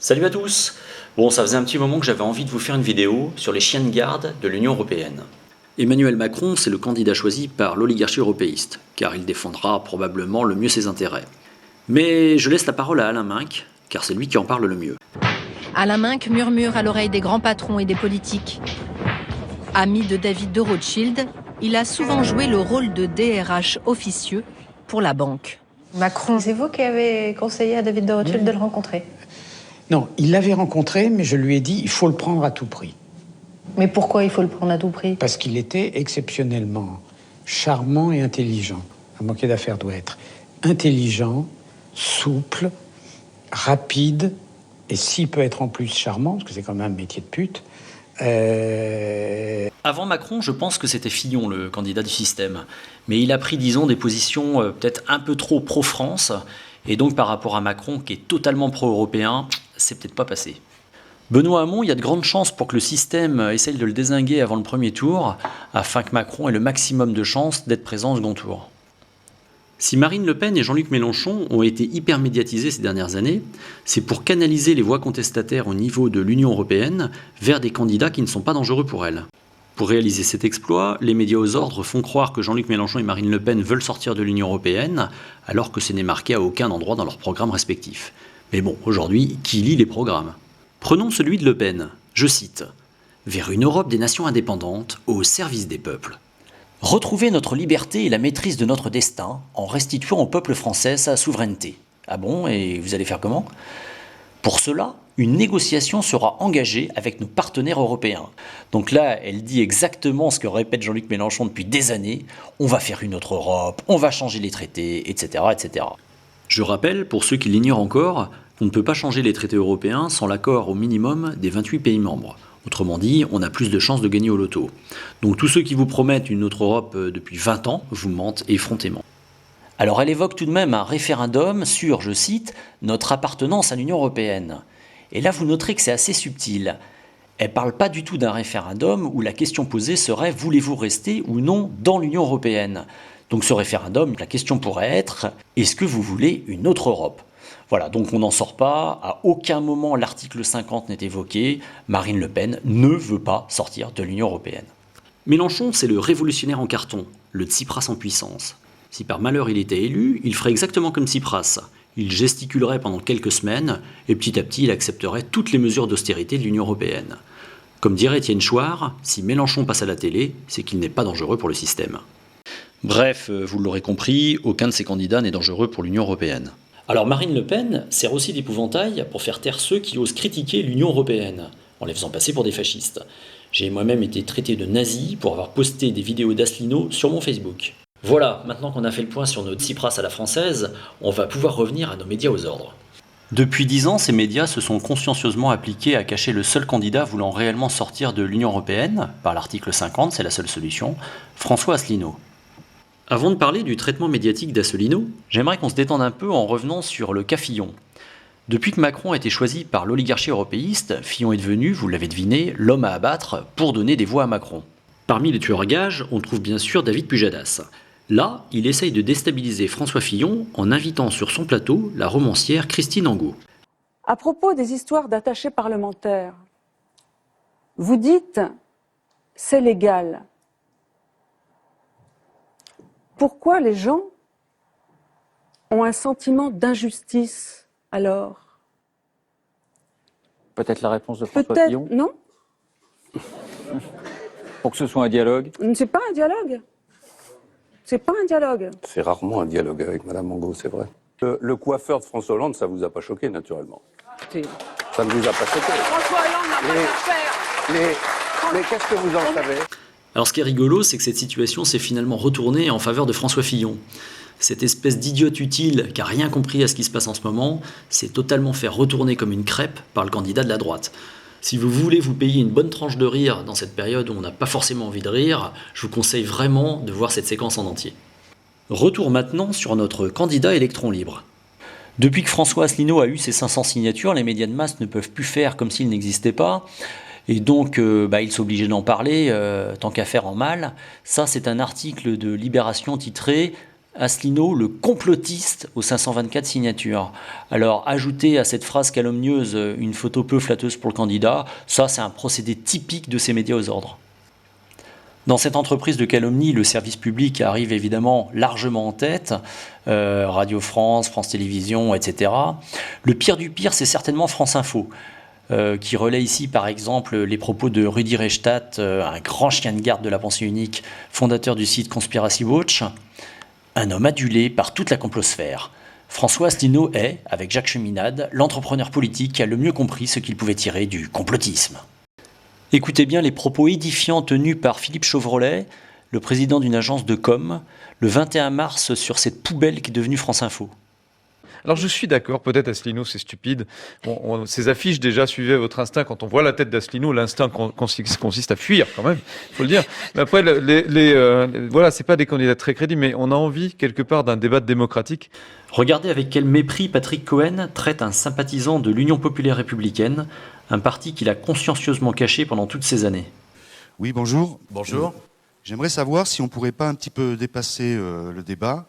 Salut à tous! Bon, ça faisait un petit moment que j'avais envie de vous faire une vidéo sur les chiens de garde de l'Union européenne. Emmanuel Macron, c'est le candidat choisi par l'oligarchie européiste, car il défendra probablement le mieux ses intérêts. Mais je laisse la parole à Alain Minc, car c'est lui qui en parle le mieux. Alain Minc murmure à l'oreille des grands patrons et des politiques. Ami de David de Rothschild, il a souvent joué le rôle de DRH officieux pour la banque. Macron, c'est vous qui avez conseillé à David de Rothschild de le rencontrer? Non, il l'avait rencontré, mais je lui ai dit il faut le prendre à tout prix. Mais pourquoi il faut le prendre à tout prix? Parce qu'il était exceptionnellement charmant et intelligent. Un banquier d'affaires doit être intelligent, souple, rapide, et s'il peut être en plus charmant, parce que c'est quand même un métier de pute. Avant Macron, je pense que c'était Fillon, le candidat du système. Mais il a pris, disons, des positions peut-être un peu trop pro-France, et donc par rapport à Macron, qui est totalement pro-européen, c'est peut-être pas passé. Benoît Hamon, il y a de grandes chances pour que le système essaye de le dézinguer avant le premier tour, afin que Macron ait le maximum de chances d'être présent au second tour. Si Marine Le Pen et Jean-Luc Mélenchon ont été hyper médiatisés ces dernières années, c'est pour canaliser les voix contestataires au niveau de l'Union européenne vers des candidats qui ne sont pas dangereux pour elle. Pour réaliser cet exploit, les médias aux ordres font croire que Jean-Luc Mélenchon et Marine Le Pen veulent sortir de l'Union européenne, alors que ce n'est marqué à aucun endroit dans leurs programmes respectifs. Mais bon, aujourd'hui, qui lit les programmes ? Prenons celui de Le Pen. Je cite « Vers une Europe des nations indépendantes, au service des peuples ». Retrouver notre liberté et la maîtrise de notre destin en restituant au peuple français sa souveraineté. Ah bon, et vous allez faire comment ? Pour cela, une négociation sera engagée avec nos partenaires européens. Donc là, elle dit exactement ce que répète Jean-Luc Mélenchon depuis des années. On va faire une autre Europe, on va changer les traités, etc., etc. Je rappelle, pour ceux qui l'ignorent encore, qu'on ne peut pas changer les traités européens sans l'accord au minimum des 28 pays membres. Autrement dit, on a plus de chances de gagner au loto. Donc tous ceux qui vous promettent une autre Europe depuis 20 ans vous mentent effrontément. Alors elle évoque tout de même un référendum sur, je cite, « notre appartenance à l'Union européenne ». Et là vous noterez que c'est assez subtil. Elle ne parle pas du tout d'un référendum où la question posée serait « voulez-vous rester ou non dans l'Union européenne ?» Donc ce référendum, la question pourrait être « est-ce que vous voulez une autre Europe ?» Voilà, donc on n'en sort pas, à aucun moment l'article 50 n'est évoqué, Marine Le Pen ne veut pas sortir de l'Union européenne. Mélenchon, c'est le révolutionnaire en carton, le Tsipras en puissance. Si par malheur il était élu, il ferait exactement comme Tsipras. Il gesticulerait pendant quelques semaines, et petit à petit il accepterait toutes les mesures d'austérité de l'Union européenne. Comme dirait Étienne Chouard, si Mélenchon passe à la télé, c'est qu'il n'est pas dangereux pour le système. Bref, vous l'aurez compris, aucun de ces candidats n'est dangereux pour l'Union européenne. Alors Marine Le Pen sert aussi d'épouvantail pour faire taire ceux qui osent critiquer l'Union européenne, en les faisant passer pour des fascistes. J'ai moi-même été traité de nazi pour avoir posté des vidéos d'Asselineau sur mon Facebook. Voilà, maintenant qu'on a fait le point sur notre Tsipras à la française, on va pouvoir revenir à nos médias aux ordres. Depuis 10 ans, ces médias se sont consciencieusement appliqués à cacher le seul candidat voulant réellement sortir de l'Union européenne, par l'article 50, c'est la seule solution, François Asselineau. Avant de parler du traitement médiatique d'Asselineau, j'aimerais qu'on se détende un peu en revenant sur le cas Fillon. Depuis que Macron a été choisi par l'oligarchie européiste, Fillon est devenu, vous l'avez deviné, l'homme à abattre pour donner des voix à Macron. Parmi les tueurs à gages, on trouve bien sûr David Pujadas. Là, il essaye de déstabiliser François Fillon en invitant sur son plateau la romancière Christine Angot. À propos des histoires d'attachés parlementaires, vous dites « c'est légal ». Pourquoi les gens ont un sentiment d'injustice alors? Peut-être la réponse de François Fillon? Peut-être, non? Pour que ce soit un dialogue? C'est pas un dialogue. C'est pas un dialogue. C'est rarement un dialogue avec Madame Angot, c'est vrai. Le coiffeur de François Hollande, ça vous a pas choqué, naturellement. Ça ne vous a pas choqué. François Hollande n'a pas d'affaires. Mais qu'est-ce que vous en savez? Alors ce qui est rigolo, c'est que cette situation s'est finalement retournée en faveur de François Fillon. Cette espèce d'idiote utile qui n'a rien compris à ce qui se passe en ce moment s'est totalement fait retourner comme une crêpe par le candidat de la droite. Si vous voulez vous payer une bonne tranche de rire dans cette période où on n'a pas forcément envie de rire, je vous conseille vraiment de voir cette séquence en entier. Retour maintenant sur notre candidat électron libre. Depuis que François Asselineau a eu ses 500 signatures, les médias de masse ne peuvent plus faire comme s'il n'existait pas. Et donc, il s'obligeait d'en parler, tant qu'à faire en mal. Ça, c'est un article de Libération titré Asselineau, le complotiste aux 524 signatures. Alors, ajouter à cette phrase calomnieuse une photo peu flatteuse pour le candidat, ça c'est un procédé typique de ces médias aux ordres. Dans cette entreprise de calomnie, le service public arrive évidemment largement en tête, Radio France, France Télévisions, etc. Le pire du pire, c'est certainement France Info, qui relaie ici par exemple les propos de Rudi Reichstadt, un grand chien de garde de la pensée unique, fondateur du site Conspiracy Watch. Un homme adulé par toute la complosphère. François Asselineau est, avec Jacques Cheminade, l'entrepreneur politique qui a le mieux compris ce qu'il pouvait tirer du complotisme. Écoutez bien les propos édifiants tenus par Philippe Chevrolet, le président d'une agence de com, le 21 mars sur cette poubelle qui est devenue France Info. Alors je suis d'accord, peut-être Asselineau c'est stupide. Ces affiches déjà suivaient votre instinct. Quand on voit la tête d'Asselineau, l'instinct consiste à fuir quand même, il faut le dire. Mais après, voilà, c'est pas des candidats très crédibles, mais on a envie quelque part d'un débat démocratique. Regardez avec quel mépris Patrick Cohen traite un sympathisant de l'Union populaire républicaine, un parti qu'il a consciencieusement caché pendant toutes ces années. Oui, bonjour. Bonjour. J'aimerais savoir si on pourrait pas un petit peu dépasser le débat.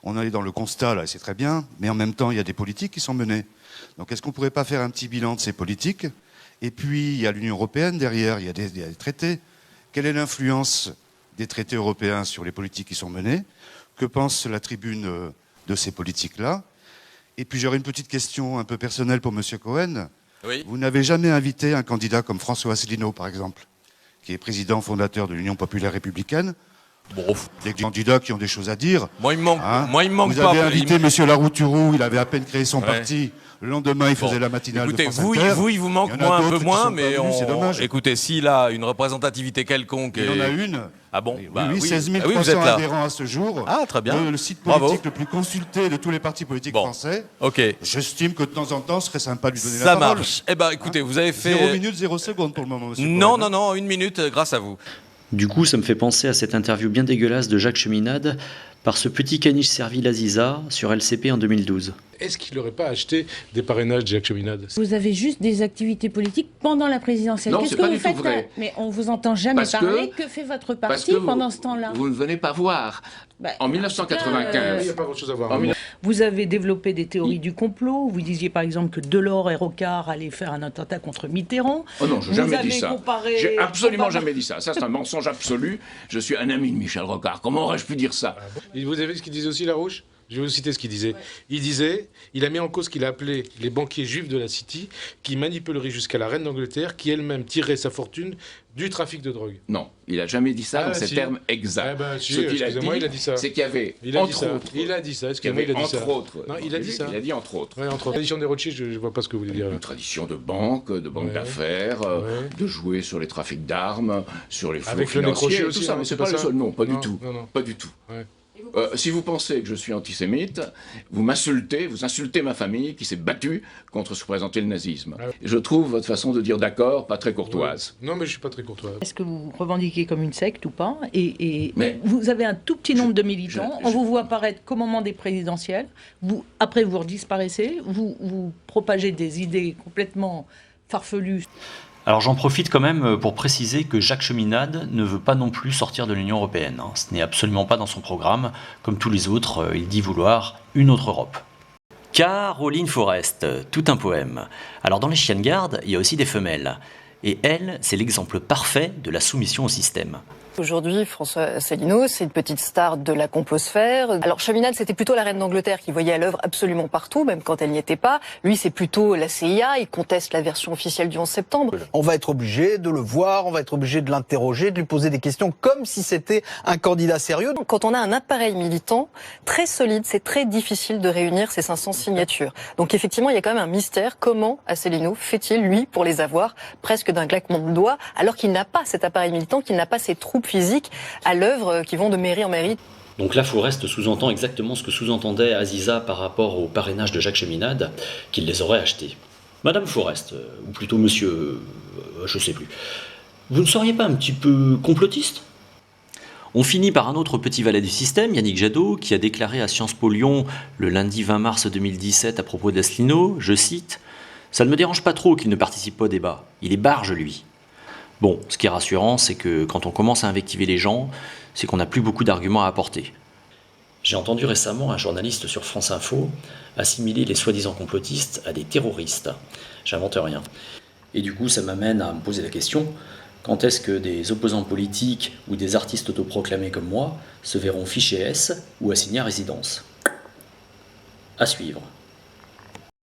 On est dans le constat, là, c'est très bien, mais en même temps, il y a des politiques qui sont menées. Donc, est-ce qu'on ne pourrait pas faire un petit bilan de ces politiques? Et puis, il y a l'Union européenne derrière, il y a des traités. Quelle est l'influence des traités européens sur les politiques qui sont menées? Que pense la tribune de ces politiques-là? Et puis, j'aurais une petite question un peu personnelle pour M. Cohen. Oui. Vous n'avez jamais invité un candidat comme François Asselineau, par exemple, qui est président fondateur de l'Union populaire républicaine. Bon. Des candidats qui ont des choses à dire. Moi, il me manque vous pas. Vous avez invité M. Larouturou, il avait à peine créé son parti. Le lendemain, il faisait la matinale écoutez, de France Inter. il vous manque un peu moins, mais c'est dommage. Écoutez, s'il a une représentativité quelconque... Il en a une. Ah bon, oui, 16 300 adhérents à ce jour. Ah, très bien. Le site politique le plus consulté de tous les partis politiques français. Ok. J'estime que de temps en temps, ce serait sympa de lui donner la parole. Ça marche. Eh ben, écoutez, vous avez fait... 0 minutes, 0 secondes pour le moment, monsieur. Non, 1 minute, grâce à vous. Du coup, ça me fait penser à cette interview bien dégueulasse de Jacques Cheminade par ce petit caniche servi l'Aziza sur LCP en 2012. Est-ce qu'il n'aurait pas acheté des parrainages de Jacques Cheminade? Vous avez juste des activités politiques pendant la présidentielle. Non, qu'est-ce c'est pas que vous du tout faites vrai. Mais on vous entend jamais parler. Que fait votre parti pendant ce temps-là? Vous ne venez pas voir. En 1995... Il n'y a pas grand-chose à voir. Vous avez développé des théories du complot. Vous disiez par exemple que Delors et Rocard allaient faire un attentat contre Mitterrand. Oh non, je n'ai jamais dit ça. J'ai absolument jamais dit ça. Ça, c'est un mensonge absolu. Je suis un ami de Michel Rocard. Comment aurais-je pu dire ça? Vous avez vu ce qu'il disait aussi, Larouche? Je vais vous citer ce qu'il disait. Il a mis en cause ce qu'il a appelé les banquiers juifs de la City, qui manipuleraient jusqu'à la reine d'Angleterre, qui elle-même tirerait sa fortune du trafic de drogue. Non, il n'a jamais dit ça dans ces termes exacts. Ce qu'il a dit, c'est qu'il y avait, entre autres... Il a dit ça, excusez-moi, il a dit ça. Non, il a dit ça. Il a dit entre autres. Ouais, entre autres. Tradition des Rothschild, je ne vois pas ce que vous voulez dire. Une tradition de banque d'affaires, de jouer sur les trafics d'armes, sur les flux financiers, tout ça. Mais c'est pas le seul. Non, pas du tout. Pas du tout. Si vous pensez que je suis antisémite, vous insultez ma famille qui s'est battue contre ce que représentait le nazisme. Je trouve votre façon de dire d'accord pas très courtoise. Non, mais je ne suis pas très courtoise. Est-ce que vous vous revendiquez comme une secte ou pas? Mais vous avez un tout petit nombre de militants. On vous voit apparaître qu'au moment des présidentielles. Après, vous redisparaissez. Vous propagez des idées complètement farfelues. Alors j'en profite quand même pour préciser que Jacques Cheminade ne veut pas non plus sortir de l'Union européenne. Ce n'est absolument pas dans son programme. Comme tous les autres, il dit vouloir une autre Europe. Caroline Forest, tout un poème. Alors dans les chiens de garde, il y a aussi des femelles. Et elle, c'est l'exemple parfait de la soumission au système. Aujourd'hui, François Asselineau, c'est une petite star de la composphère. Alors Cheminade, c'était plutôt la reine d'Angleterre qui voyait à l'œuvre absolument partout, même quand elle n'y était pas. Lui, c'est plutôt la CIA, il conteste la version officielle du 11 septembre. On va être obligé de le voir, on va être obligé de l'interroger, de lui poser des questions comme si c'était un candidat sérieux. Quand on a un appareil militant très solide, c'est très difficile de réunir ces 500 signatures. Donc effectivement, il y a quand même un mystère. Comment Asselineau fait-il, lui, pour les avoir presque d'un claquement de doigts, alors qu'il n'a pas cet appareil militant, qu'il n'a pas ces troupes physiques à l'œuvre qui vont de mairie en mairie. Donc là, Forest sous-entend exactement ce que sous-entendait Aziza par rapport au parrainage de Jacques Cheminade, qu'il les aurait achetés. Madame Forest, ou plutôt monsieur, je sais plus, vous ne seriez pas un petit peu complotiste ? On finit par un autre petit valet du système, Yannick Jadot, qui a déclaré à Sciences Po Lyon le lundi 20 mars 2017 à propos d'Asselineau, je cite, « Ça ne me dérange pas trop qu'il ne participe pas au débat, il est barge lui ». Bon, ce qui est rassurant, c'est que quand on commence à invectiver les gens, c'est qu'on n'a plus beaucoup d'arguments à apporter. J'ai entendu récemment un journaliste sur France Info assimiler les soi-disant complotistes à des terroristes. J'invente rien. Et du coup, ça m'amène à me poser la question, quand est-ce que des opposants politiques ou des artistes autoproclamés comme moi se verront fichés S ou assignés à résidence ? À suivre.